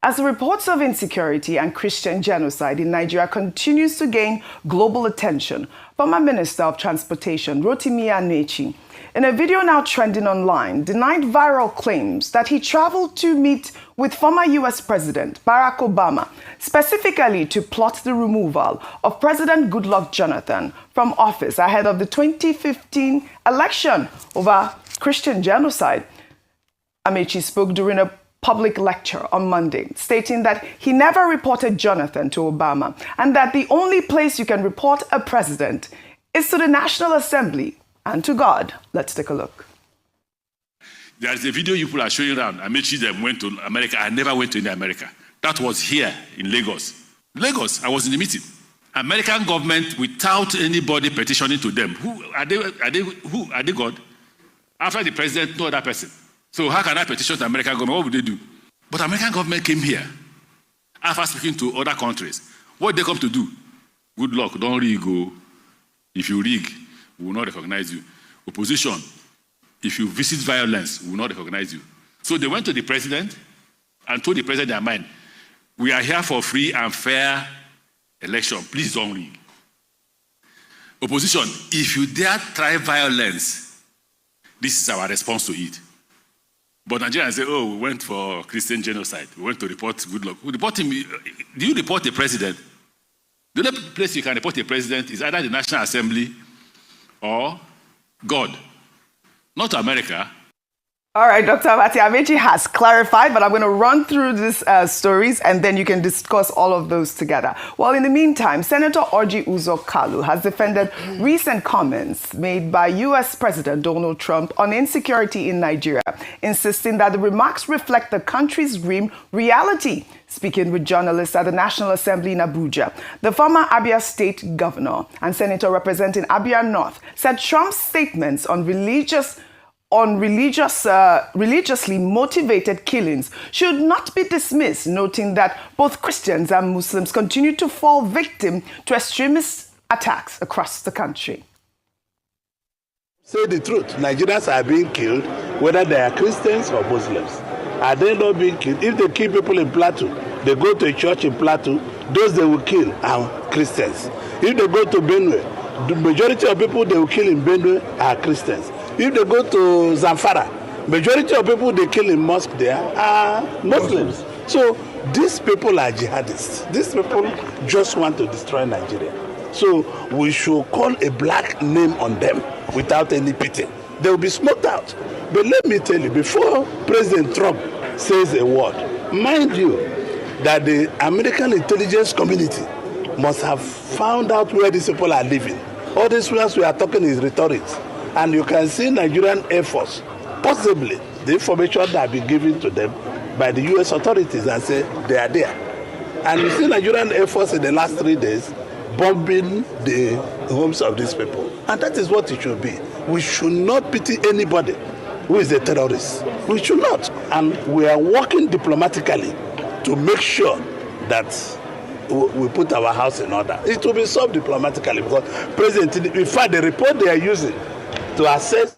As the reports of insecurity and Christian genocide in Nigeria continues to gain global attention, former Minister of Transportation Rotimi Amechi, in a video now trending online, denied viral claims that he traveled to meet with former U.S. President Barack Obama, specifically to plot the removal of President Goodluck Jonathan from office ahead of the 2015 election over Christian genocide. Amechi spoke during a public lecture on Monday, stating that he never reported Jonathan to Obama and that the only place you can report a president is to the National Assembly and to God. Let's take a look. There's a video you people are showing around. Amechi them went to America. I never went to any America. That was here in Lagos. Lagos, I was in the meeting. American government, without anybody petitioning to them. Who are they God? After the president, no other person. So how can I petition the American government? What would they do? But American government came here. After speaking to other countries, what they come to do? Good luck, don't rig. If you rig, we will not recognize you. Opposition, if you visit violence, we will not recognize you. So they went to the president and told the president their mind. We are here for free and fair election. Please don't rig. Opposition, if you dare try violence, this is our response to it. But Nigerians say, oh, we went for Christian genocide. We went to report Goodluck. We report him. Do you report the president? The only place you can report a president is either the National Assembly or God, not America. All right, Dr. Abati, Amechi has clarified, but I'm going to run through these stories and then you can discuss all of those together. Well, in the meantime, Senator Orji Uzor Kalu has defended recent comments made by U.S. President Donald Trump on insecurity in Nigeria, insisting that the remarks reflect the country's grim reality. Speaking with journalists at the National Assembly in Abuja, the former Abia State governor and senator representing Abia North said Trump's statements on religiously motivated killings should not be dismissed, noting that both Christians and Muslims continue to fall victim to extremist attacks across the country. Say the truth, Nigerians are being killed, whether they are Christians or Muslims. Are they not being killed? If they kill people in Plateau, they go to a church in Plateau, those they will kill are Christians. If they go to Benue, the majority of people they will kill in Benue are Christians. If they go to Zamfara, majority of people they kill in mosque there are Muslims. So these people are jihadists. These people just want to destroy Nigeria. So we should call a black name on them without any pity. They will be smoked out. But let me tell you, before President Trump says a word, mind you that the American intelligence community must have found out where these people are living. All these ones we are talking is rhetoric. And you can see Nigerian Air Force, possibly the information that have been given to them by the U.S. authorities and say they are there. And you see Nigerian Air Force in the last 3 days bombing the homes of these people. And that is what it should be. We should not pity anybody who is a terrorist. We should not. And we are working diplomatically to make sure that we put our house in order. It will be solved diplomatically because President, in fact, the report they are using to assess.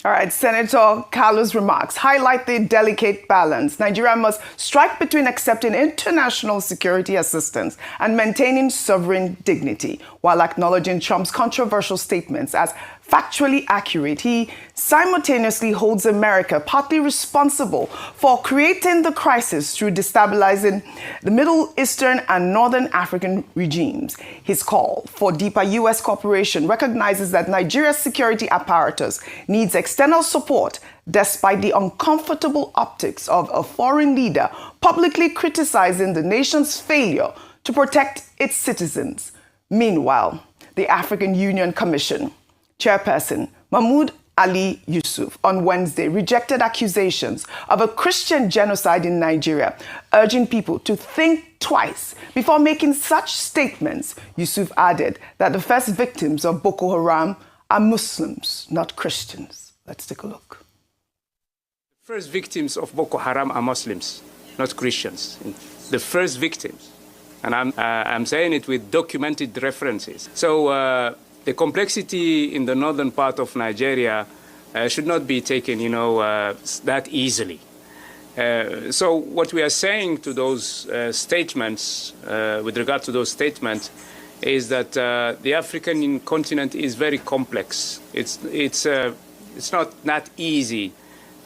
All right, Senator Kalu's remarks highlight the delicate balance Nigeria must strike between accepting international security assistance and maintaining sovereign dignity. While acknowledging Trump's controversial statements as factually accurate, he simultaneously holds America partly responsible for creating the crisis through destabilizing the Middle Eastern and Northern African regimes. His call for deeper U.S. cooperation recognizes that Nigeria's security apparatus needs external support despite the uncomfortable optics of a foreign leader publicly criticizing the nation's failure to protect its citizens. Meanwhile, the African Union Commission Chairperson Mahmoud Ali Yusuf on Wednesday rejected accusations of a Christian genocide in Nigeria, urging people to think twice before making such statements. Yusuf added that the first victims of Boko Haram are Muslims, not Christians. Let's take a look. The first victims of Boko Haram are Muslims, not Christians. The first victims. And I'm saying it with documented references. So the complexity in the northern part of Nigeria should not be taken, that easily. So what we are saying to those statements, with regard to those statements, is that the African continent is very complex. It's not easy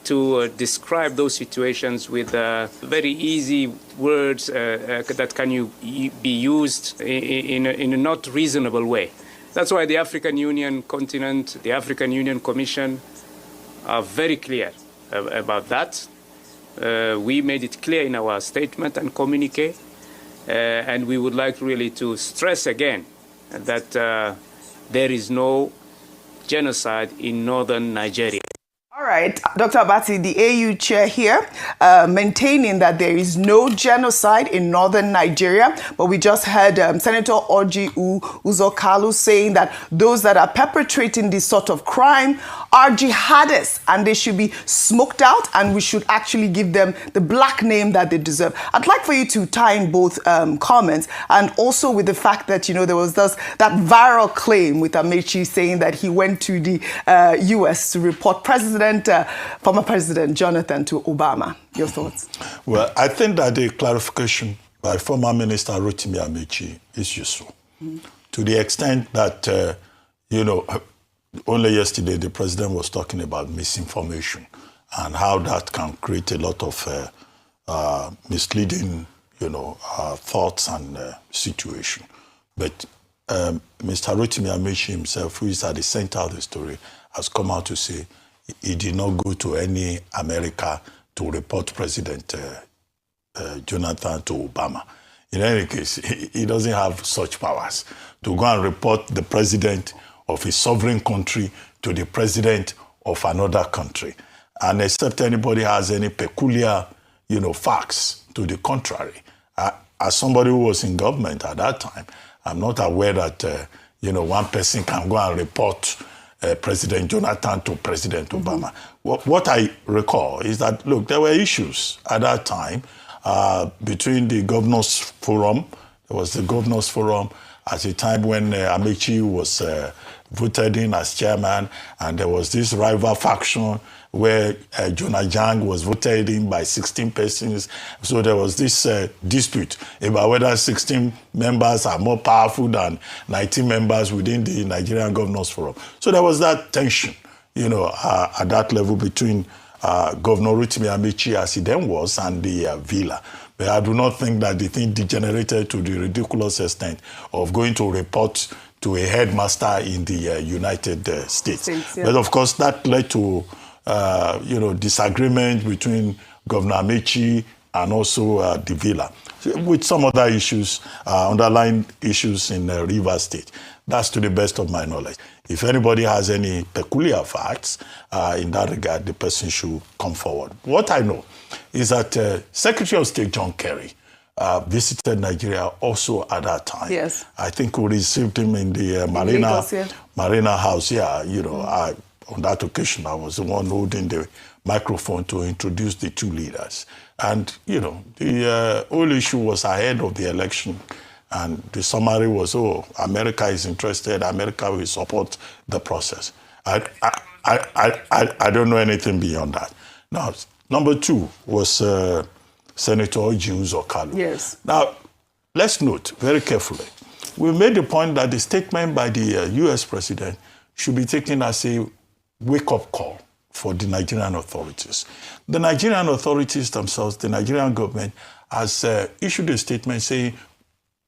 to describe those situations with very easy words that can be used in a not reasonable way. That's why the African Union continent, the African Union Commission are very clear about that. We made it clear in our statement and communique, and we would like really to stress again that there is no genocide in northern Nigeria. All right, Dr. Abati, the AU chair here, maintaining that there is no genocide in northern Nigeria, but we just heard Senator Orji Uzor-Kalu saying that those that are perpetrating this sort of crime are jihadists and they should be smoked out and we should actually give them the black name that they deserve. I'd like for you to tie in both comments, and also with the fact that, you know, there was that viral claim with Amechi saying that he went to the US to report former President Jonathan to Obama. Your thoughts? Well, I think that the clarification by former Minister Rotimi Amechi is useful to the extent that, you know, only yesterday the president was talking about misinformation and how that can create a lot of misleading, you know, thoughts and situation. But Mr. Rotimi Amechi himself, who is at the center of the story, has come out to say he did not go to any America to report President Jonathan to Obama. In any case, he doesn't have such powers to go and report the president of a sovereign country to the president of another country. And except anybody has any peculiar, you know, facts to the contrary. As somebody who was in government at that time, I'm not aware that, you know, one person can go and report President Jonathan to President Obama. What I recall is that, look, there were issues at that time between the Governors Forum. There was the Governors Forum at a time when Amechi was voted in as chairman, and there was this rival faction where Jonah Jang was voted in by 16 persons. So there was this dispute about whether 16 members are more powerful than 19 members within the Nigerian Governors Forum. So there was that tension, you know, at that level between Governor Rotimi Amechi, as he then was, and the Villa. But I do not think that the thing degenerated to the ridiculous extent of going to report to a headmaster in the United States. Yeah. But of course, that led to you know, disagreement between Governor Amechi and also the Villa, with some other issues, underlying issues in Rivers State. That's to the best of my knowledge. If anybody has any peculiar facts in that regard, the person should come forward. What I know is that Secretary of State John Kerry visited Nigeria also at that time. Yes. I think we received him in the Marina House. Yeah, you know, on that occasion, I was the one holding the microphone to introduce the two leaders. And, you know, the whole issue was ahead of the election. And the summary was, oh, America is interested. America will support the process. I don't know anything beyond that. Now, number two was Senator Orji Uzor-Kalu. Yes. Now, let's note very carefully. We made the point that the statement by the U.S. president should be taken as a wake-up call for the Nigerian authorities. The Nigerian authorities themselves, the Nigerian government, has issued a statement saying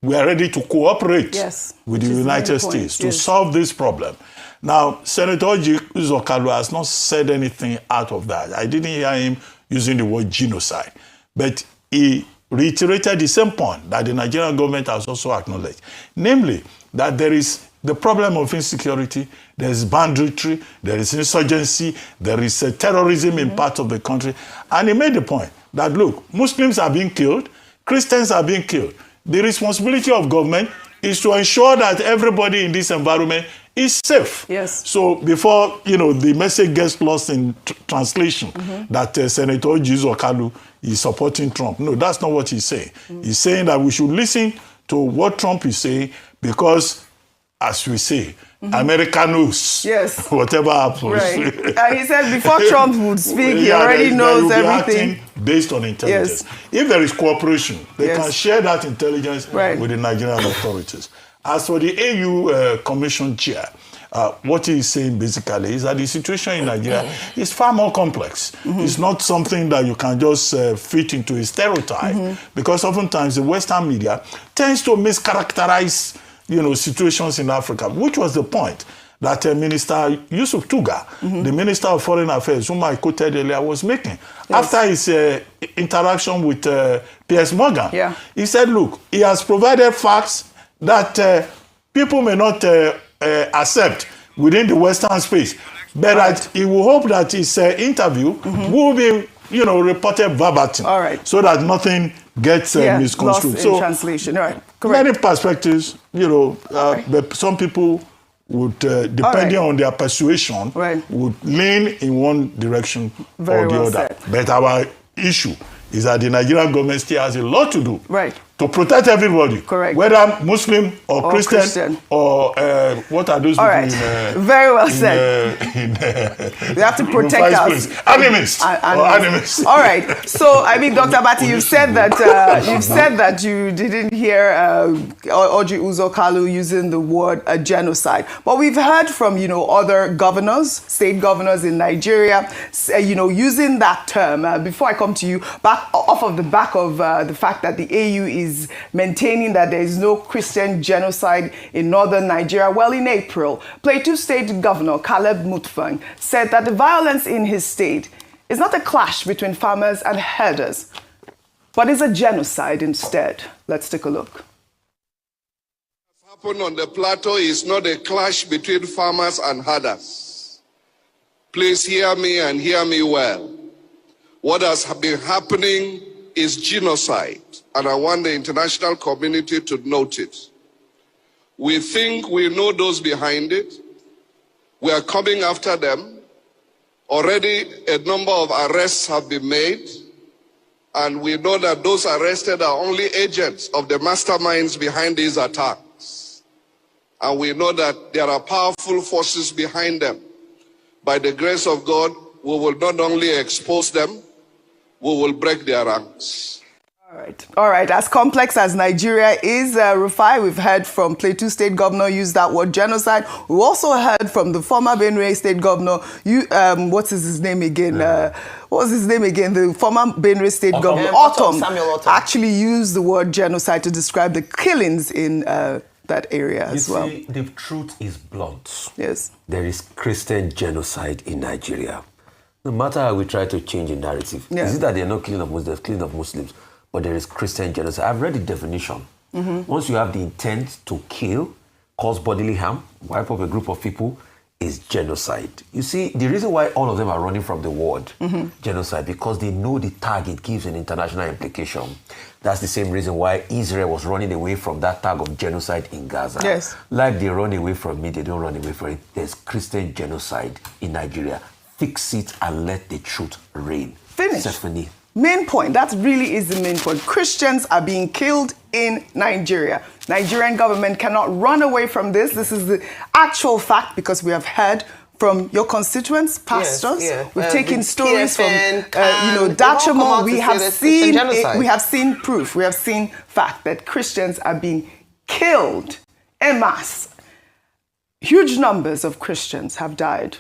we are ready to cooperate with the United States to solve this problem. Now, Senator Orji Uzor-Kalu has not said anything out of that. I didn't hear him using the word genocide, but he reiterated the same point that the Nigerian government has also acknowledged, namely that there is the problem of insecurity, there is banditry, there is insurgency, there is terrorism in parts of the country. And he made the point that, look, Muslims are being killed, Christians are being killed. The responsibility of government is to ensure that everybody in this environment is safe. Yes. So before, you know, the message gets lost in translation that Senator Orji Uzor-Kalu is supporting Trump. No, that's not what he's saying. He's saying that we should listen to what Trump is saying because, as we say, Americanos. Yes. Whatever happens. Right. And he said before Trump would speak, he already knows everything. Based on intelligence. Yes. If there is cooperation, they can share that intelligence with the Nigerian authorities. As for the AU Commission chair, what he is saying basically is that the situation in Nigeria is far more complex. It's not something that you can just fit into a stereotype, because oftentimes the Western media tends to mischaracterize, situations in Africa, which was the point that Minister Yusuf Tuga, the Minister of Foreign Affairs, whom I quoted earlier, was making. After his interaction with Piers Morgan, he said, look, he has provided facts that people may not accept within the Western space, but that he will hope that his interview will be, reported verbatim, so that nothing gets misconstrued. Lost in translation. Correct. Many perspectives, but some people would, depending on their persuasion, would lean in one direction or the other. Said. But our issue is that the Nigerian government still has a lot to do to protect everybody, whether Muslim or Christian or what are those people very well said. We have to protect us. Animals. All right. So, Dr. Abati, you've said that you didn't hear Orji Uzor Kalu using the word genocide, but we've heard from other governors, state governors in Nigeria, using that term. Before I come to you, off of the back of the fact that the AU is maintaining that there is no Christian genocide in northern Nigeria. Well, in April, Plateau State Governor Caleb Mutfwang said that the violence in his state is not a clash between farmers and herders, but is a genocide instead. Let's take a look. What happened on the plateau is not a clash between farmers and herders. Please hear me and hear me well. What has been happening is genocide, and I want the international community to note it. We think we know those behind it. We are coming after them. Already a number of arrests have been made, and we know that those arrested are only agents of the masterminds behind these attacks. And we know that there are powerful forces behind them. By the grace of God, we will not only expose them, we will break their ranks. All right. As complex as Nigeria is, Rufai, we've heard from Plateau State Governor use that word genocide. We also heard from the former Benue State Governor. What's his name again? What was his name again? The former Benue State Governor, Autumn, actually used the word genocide to describe the killings in that area as well. You see, the truth is blunt. Yes. There is Christian genocide in Nigeria. No matter how we try to change the narrative, is it that they're not killing of Muslims, killing of Muslims, but there is Christian genocide. I've read the definition. Once you have the intent to kill, cause bodily harm, wipe up a group of people, is genocide. You see, the reason why all of them are running from the word genocide, because they know the tag it gives an international implication. That's the same reason why Israel was running away from that tag of genocide in Gaza. Yes. Like they run away from me, they don't run away from it. There's Christian genocide in Nigeria. Fix it and let the truth reign. Finish. Stephanie. Main point. That really is the main point. Christians are being killed in Nigeria. Nigerian government cannot run away from this. This is the actual fact, because we have heard from your constituents, pastors. We've taken stories from, Dachamo. We have seen proof. We have seen fact that Christians are being killed en masse. Huge numbers of Christians have died.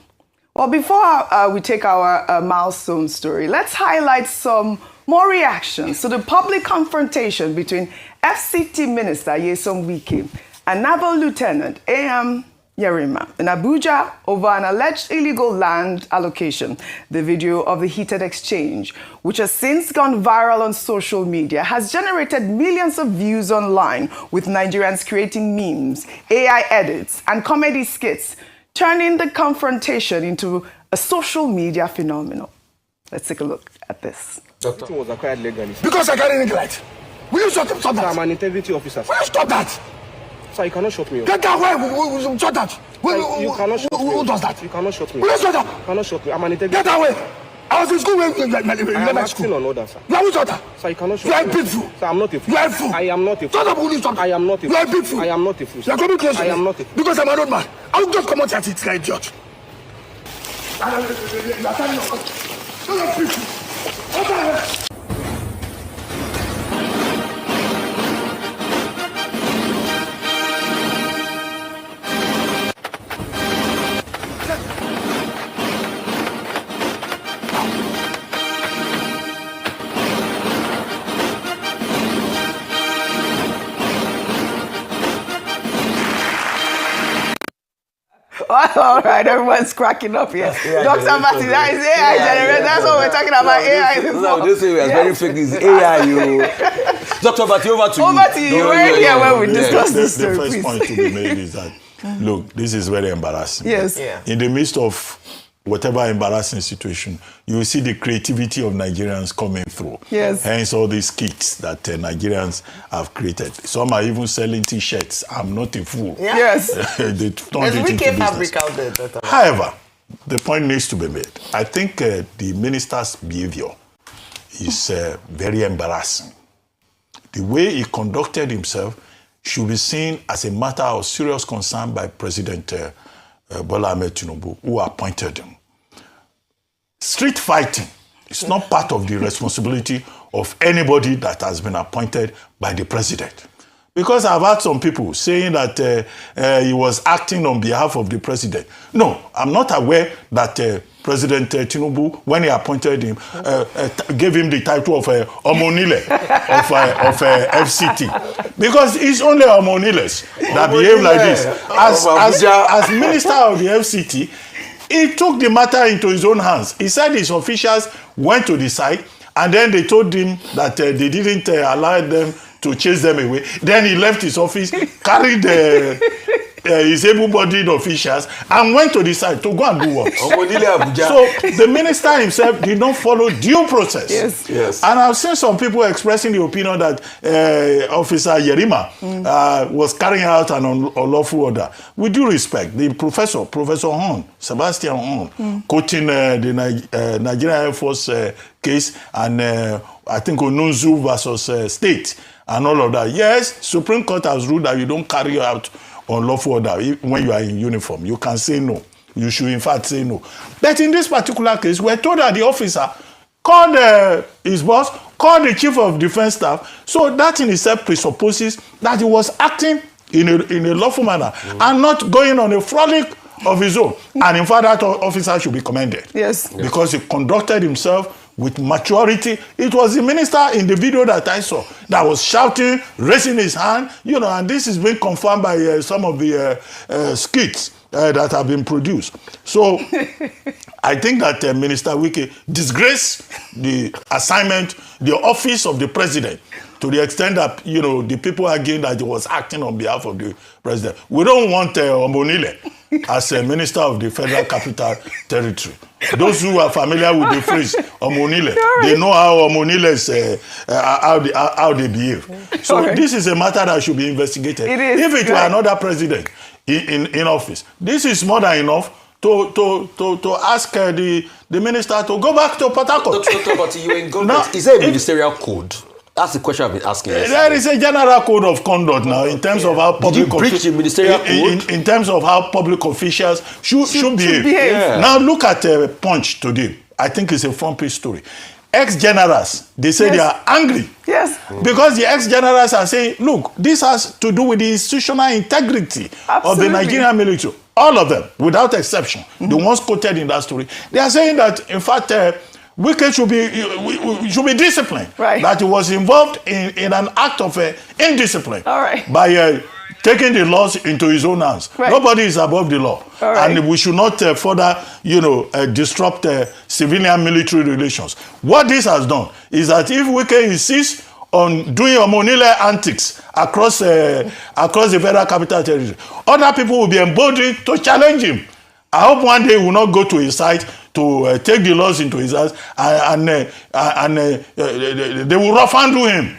Well, before we take our milestone story, let's highlight some more reactions to the public confrontation between FCT Minister TIØN WIKE and Naval Lieutenant A.M. Yerima in Abuja over an alleged illegal land allocation. The video of the heated exchange, which has since gone viral on social media, has generated millions of views online, with Nigerians creating memes, AI edits, and comedy skits, turning the confrontation into a social media phenomenon. Let's take a look at this. Doctor was acquired legally. Because I got an neglect. Will you stop that? I'm an integrity officer. Will you stop that? Sir, you cannot shut me up. Get that way. Shut that. You cannot shut me up. Who does that? You cannot shut me up. Will you shut up? You cannot shut me. I'm an integrity. Get that way. I was in school when you I am acting on order, sir. You are which order? Sir, you cannot show You are a me. big fool. Sir, I'm not a fool. You are a fool. I am not a fool. Shut up, will you stop? I am not a fool. You are a big fool. I am not a fool. You are coming close to I me. am not a fool. Because I'm an old man. I will just come out and it's like idiot. You are standing up. Shut up, big fool. What the hell? All right, everyone's cracking up here. Dr. Abati, that is AI generated. That's what we're talking about. AI. No, this is very fake. This AI, you. Dr. Abati, over to you. Over to you. You were here when we discussed The this story, first please. point to be made is that, look, this is very embarrassing. Yes. Yeah. In the midst of whatever embarrassing situation, you will see the creativity of Nigerians coming through. Yes. Hence all these kits that Nigerians have created. Some are even selling T-shirts. I'm not a fool. Yeah. Yes. They turned There's it wicked into fabric business. out there. Dr. However, the point needs to be made. I think the minister's behavior is very embarrassing. The way he conducted himself should be seen as a matter of serious concern by President Bola Ahmed Tinubu, who appointed him. Street fighting is not part of the responsibility of anybody that has been appointed by the president. Because I've heard some people saying that he was acting on behalf of the president. No, I'm not aware that President Tinubu, when he appointed him, gave him the title of Omonile of FCT. Because it's only Omoniles that behave like this. As minister of the FCT, he took the matter into his own hands. He said his officials went to the site and then they told him that they didn't allow them to chase them away. Then he left his office, carried his able-bodied officials and went to the site to go and do what? So the minister himself did not follow due process. Yes. Yes. And I've seen some people expressing the opinion that Officer Yerima was carrying out an unlawful order. With due respect, the Professor Horn, Sebastian Horn, quoting the Nigerian Air Force case and I think Onunzu versus State and all of that. Yes, Supreme Court has ruled that you don't carry out unlawful order when you are in uniform. You can say no. You should in fact say no. But in this particular case, we're told that the officer called his boss, called the chief of defense staff. So that in itself presupposes that he was acting in a lawful manner and not going on a frolic of his own. And in fact, that officer should be commended. Yes. Because he conducted himself with maturity. It was the minister in the video that I saw that was shouting, raising his hand, and this is being confirmed by some of the skits that have been produced. So I think that Minister Wike disgraced the assignment, the office of the president, to the extent that, the people arguing that he was acting on behalf of the president. We don't want Omonile as a minister of the Federal Capital Territory. Those who are familiar with the phrase Omonile, they know how Omoniles, how they behave. So this is a matter that should be investigated. It is. If it were another president in office, this is more than enough to ask the minister to go back to Port Harcourt. Dr. Abati, you in government. Is there a ministerial code? That's the question I've been asking. There is a general code of conduct now in terms of how public Did you breach the ministerial code? In terms of how public officials should behave. Yeah. Now look at Punch today. I think it's a front page story. Ex-generals, they say they are angry. Yes. Because the ex-generals are saying, look, this has to do with the institutional integrity of the Nigerian military. All of them, without exception, the ones quoted in that story, they are saying that, in fact, Wike should be disciplined. Right. That he was involved in an act of indiscipline. All right. By taking the laws into his own hands. Right. Nobody is above the law. All right. And we should not further, disrupt civilian-military relations. What this has done is that if Wike insists on doing Omonile antics across the Federal Capital Territory, other people will be emboldened to challenge him. I hope one day he will not go to his site to take the laws into his hands and they will rough handle him.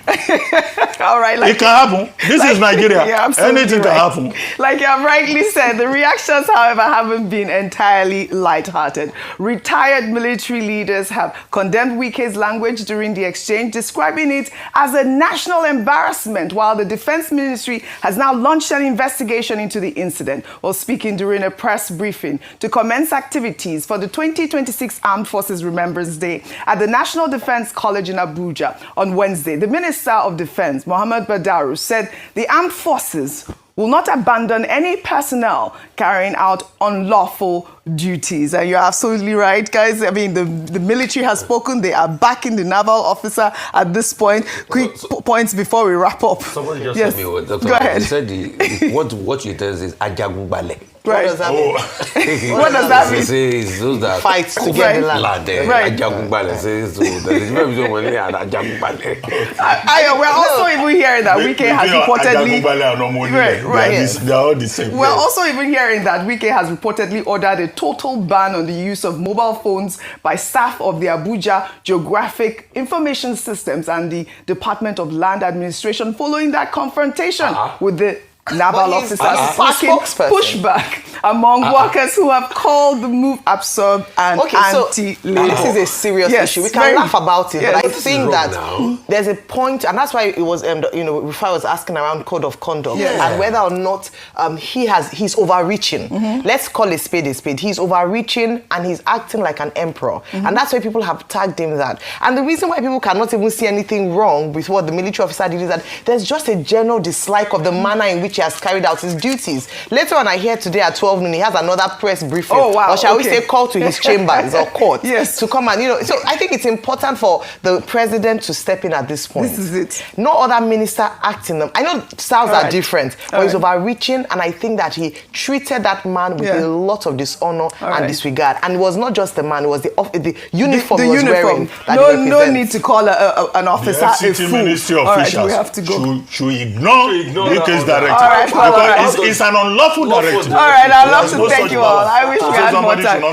All right. It can happen. This is Nigeria. Yeah, absolutely Anything can happen. Like you have rightly said, the reactions, however, haven't been entirely lighthearted. Retired military leaders have condemned Wike's language during the exchange, describing it as a national embarrassment, while the Defense Ministry has now launched an investigation into the incident. While speaking during a press briefing to commence activities for the 2026 Armed Forces Remembrance Day at the National Defense College in Abuja on Wednesday, the Minister of Defense, Mohammed Badaru, said the armed forces will not abandon any personnel carrying out unlawful duties. And you're absolutely right, guys. I mean, the military has spoken. They are backing the naval officer at this point. Quick points before we wrap up. Somebody just yes. told me, Dr. Go ahead. He said what you tell is Ajagungbale. Right. What does that mean? What does that mean? It's those that Fight to get the land. Right. Ajagungbale says so. There's no reason why they are Ajagungbale. We're also even hearing that Wike has reportedly... They're all the same. We're also even hearing that Wike has reportedly ordered a total ban on the use of mobile phones by staff of the Abuja Geographic Information Systems and the Department of Land Administration following that confrontation with the naval officers sparking pushback among workers who have called the move absurd and anti-labor. This is a serious issue. We can laugh about it, but I think that there's a point, and that's why it was, Rufai was asking around code of conduct and whether or not he's overreaching. Let's call a spade a spade. He's overreaching and he's acting like an emperor, and that's why people have tagged him that. And the reason why people cannot even see anything wrong with what the military officer did is that there's just a general dislike of the manner in which he has carried out his duties. Later on, I hear today at 12 noon, he has another press briefing. Oh, wow. Or shall we say call to his chambers or court to come and, so I think it's important for the president to step in at this point. This is it. No other minister acting them. I know styles are different, but he's overreaching, and I think that he treated that man with a lot of dishonor and disregard. And it was not just the man, it was the uniform he was wearing. No need to call an officer a fool. Ministry officials we have to go. should ignore Wike's directive. Because it's an unlawful directive. All right, I'd love to thank you all. I wish we had more time.